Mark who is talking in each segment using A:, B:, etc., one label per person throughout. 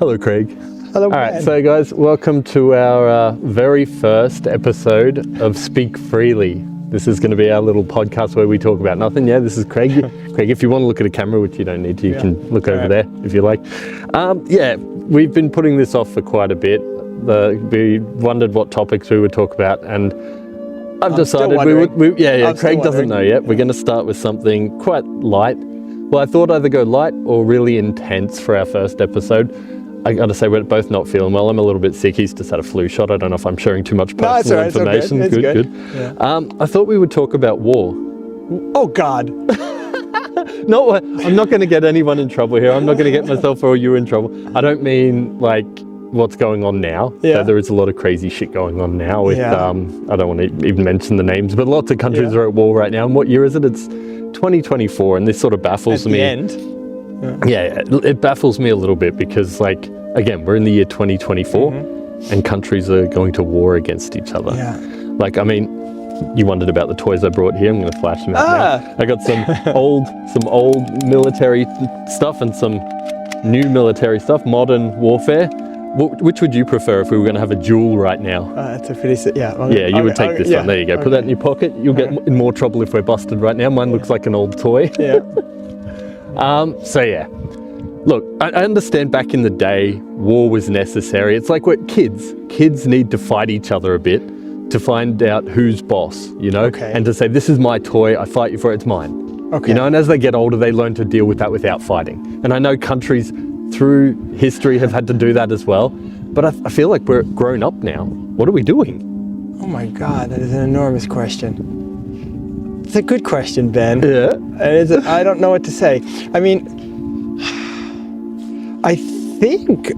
A: Hello, Craig.
B: Hello,
A: All
B: Ben.
A: right, so guys, welcome to our very first episode of Speak Freely. This is going to be our little podcast where we talk about nothing. Yeah, this is Craig. Craig, if you want to look at a camera, which you don't need to, you can look over there if you like. Yeah, we've been putting this off for quite a bit. We wondered what topics we would talk about, and I've decided we would. Craig doesn't know yet. We're going to start with something quite light. Well, I thought either go light or really intense for our first episode. I got to say, we're both not feeling well. I'm a little bit sick. He's just had a flu shot. I don't know if I'm sharing too much personal information.
B: It's good.
A: Yeah. I thought we would talk about war.
B: Oh, God.
A: No, I'm not going to get anyone in trouble here. I'm not going to get myself or you in trouble. I don't mean like what's going on now.
B: Yeah.
A: There is a lot of crazy shit going on now with, I don't want to even mention the names, but lots of countries are at war right now. And what year is it? It's 2024, and this sort of baffles me.
B: At the end?
A: Yeah, it baffles me a little bit because, like, again, we're in the year 2024 and countries are going to war against each other.
B: Yeah.
A: Like, I mean, you wondered about the toys I brought here. I'm going to flash them out now. I got some old military stuff and some new military stuff, modern warfare. Which would you prefer if we were going to have a duel right now?
B: That's a pretty,
A: you would take this one. There you go. Put that in your pocket. You'll get in more trouble if we're busted right now. Mine looks like an old toy.
B: Yeah.
A: Look, I understand back in the day, war was necessary. It's like what kids need to fight each other a bit to find out who's boss, you know?
B: Okay.
A: And to say, this is my toy, I fight you for it, it's mine.
B: Okay.
A: You know, and as they get older, they learn to deal with that without fighting. And I know countries through history have had to do that as well. But I feel like we're grown up now. What are we doing?
B: Oh my God, that is an enormous question. It's a good question, Ben.
A: Yeah.
B: I don't know what to say. I mean, I think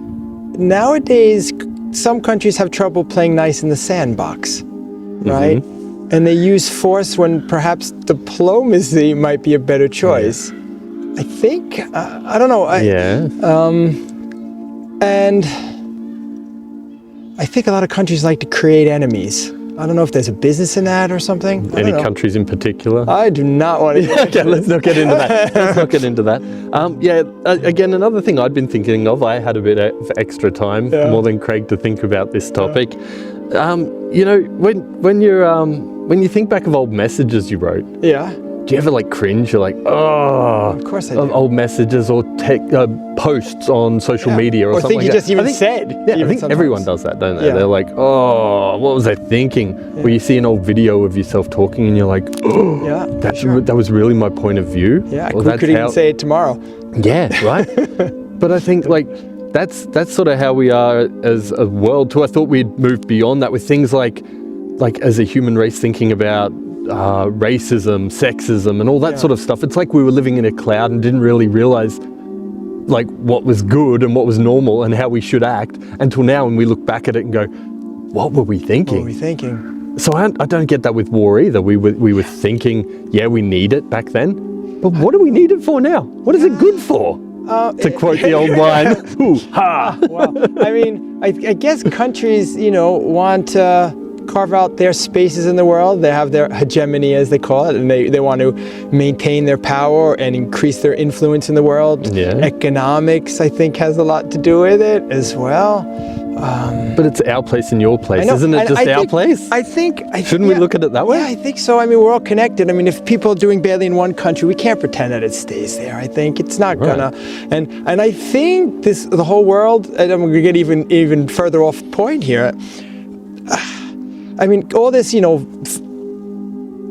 B: nowadays some countries have trouble playing nice in the sandbox, right? And they use force when perhaps diplomacy might be a better choice. I think, I don't know. And I think a lot of countries like to create enemies. I don't know if there's a business in that or something.
A: Any countries in particular?
B: I do not want to.
A: Okay, let's not get into that. Again, another thing I'd been thinking of, I had a bit of extra time, more than Craig, to think about this topic. You know, when you think back of old messages you wrote.
B: Yeah.
A: Do you ever like cringe? You're like, oh,
B: of course I do.
A: Old messages or posts on social media or something like that.
B: Or things you just even said.
A: Yeah, I think everyone does that, don't they?
B: Yeah.
A: They're like, oh, what was I thinking? Yeah. Or you see an old video of yourself talking and you're like, oh, that was really my point of view.
B: Yeah, well, we could even say it tomorrow.
A: Yeah, right? But I think like that's sort of how we are as a world too. I thought we'd moved beyond that with things like as a human race thinking about racism, sexism, and all that sort of stuff. It's like we were living in a cloud and didn't really realize like what was good and what was normal and how we should act until now when we look back at it and go, what were we thinking?
B: What were we thinking?
A: So I don't get that with war either. We were thinking, yeah, we need it back then, but what do we need it for now? What is it good for? To quote the old line, ooh, ha!
B: Well, I mean, I guess countries, want to carve out their spaces in the world. They have their hegemony, as they call it, and they want to maintain their power and increase their influence in the world.
A: Yeah.
B: Economics, I think, has a lot to do with it as well.
A: But it's our place and your place, isn't it? Just our place? Shouldn't we look at it that way?
B: Yeah, I think so. I mean, we're all connected. I mean, if people are doing badly in one country, we can't pretend that it stays there. I think it's not gonna. And I think the whole world, and I'm gonna get even further off point here. I mean, all this,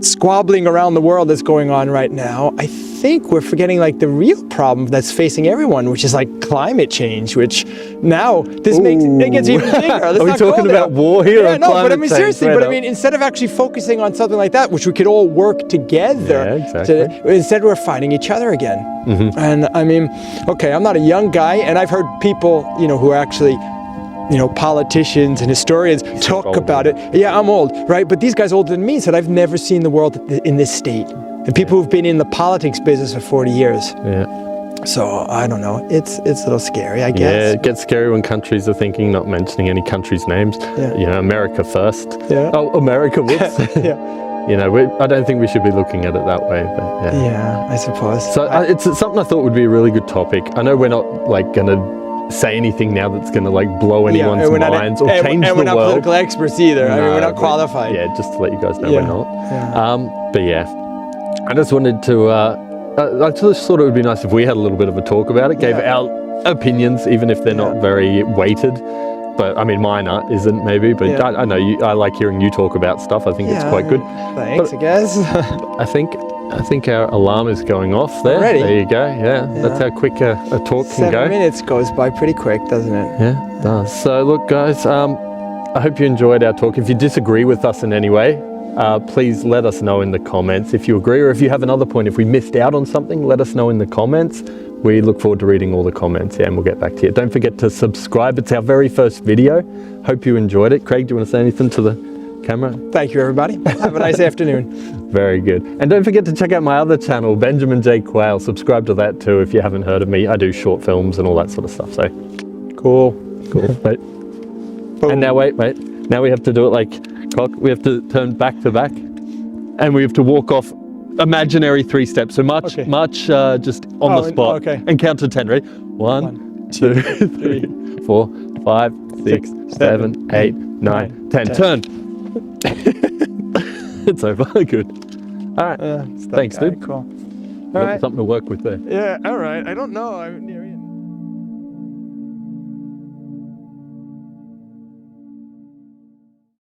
B: squabbling around the world that's going on right now, I think we're forgetting like the real problem that's facing everyone, which is like climate change, which now this it gets even bigger.
A: Are we talking about war here?
B: Yeah, no, but I mean, seriously, instead of actually focusing on something like that, which we could all work together, instead we're fighting each other again. And I mean, okay, I'm not a young guy, and I've heard people, who are actually politicians and historians talk about it. Yeah, I'm old, right? But these guys older than me said, I've never seen the world in this state. And people who've been in the politics business for 40 years.
A: Yeah.
B: So, I don't know. It's a little scary, I guess.
A: Yeah, it gets scary when countries are thinking, not mentioning any countries' names. Yeah. America first.
B: Yeah.
A: Oh, America, whoops.
B: Yeah.
A: I don't think we should be looking at it that way. But
B: yeah, I suppose.
A: So it's something I thought would be a really good topic. I know we're not like going to say anything now that's going to like blow anyone's minds or change the world.
B: And we're not political experts either. I mean, we're not qualified.
A: Yeah, just to let you guys know we're not. But yeah, I just wanted to, I just thought it would be nice if we had a little bit of a talk about it, gave our opinions, even if they're not very weighted. But I mean, mine isn't maybe, but I know I like hearing you talk about stuff. I think it's quite good.
B: Thanks, I guess.
A: I think our alarm is going off there.
B: Already?
A: There you go. Yeah, that's how quick a talk can go.
B: 7 minutes goes by pretty quick, doesn't it?
A: Yeah, it does. So look, guys, I hope you enjoyed our talk. If you disagree with us in any way, please let us know in the comments. If you agree, or if you have another point, if we missed out on something, let us know in the comments. We look forward to reading all the comments, and we'll get back to you. Don't forget to subscribe. It's our very first video. Hope you enjoyed it. Craig, do you want to say anything to the camera?
B: Thank you, everybody. Have a nice afternoon.
A: Very good. And don't forget to check out my other channel, Benjamin J. Quayle. Subscribe to that too if you haven't heard of me. I do short films and all that sort of stuff. So cool. Wait. And now wait. Now we have to do it like clock. We have to turn back to back, and we have to walk off imaginary 3 steps. So march just on the spot and count to 10. Ready? 1, 2, 3, 4, 5, 6, 7, 8, 9, 10. Turn. It's over. Good. All right. Thanks, dude.
B: Cool.
A: All right. Something to work with there.
B: Yeah. All right. I don't know.